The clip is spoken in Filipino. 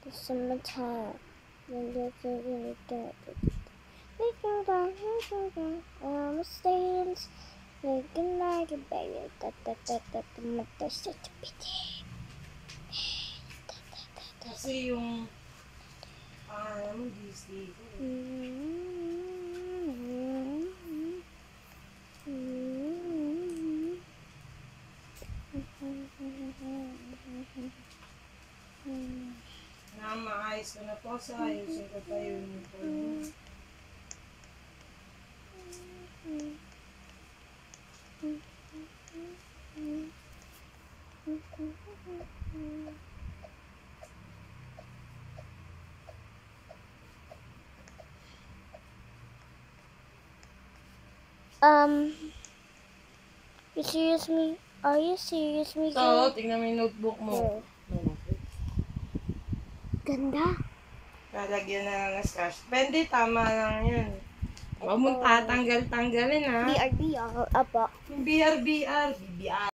the summertime. I'm staying looking like a baby. That's such a pity. Kasi yung pangalan mo, DC. Na maayos ka na po sa ayusin ko pa yung uniform mo. You serious me? Are you serious me? So, tingnan mo yung notebook mo. Ganda. Lalagyan na lang ng scratch. Pwede, tama lang yan. Huwag mong tatanggal-tanggalin, ha? BRB, apa? Yung BRBR. BBR.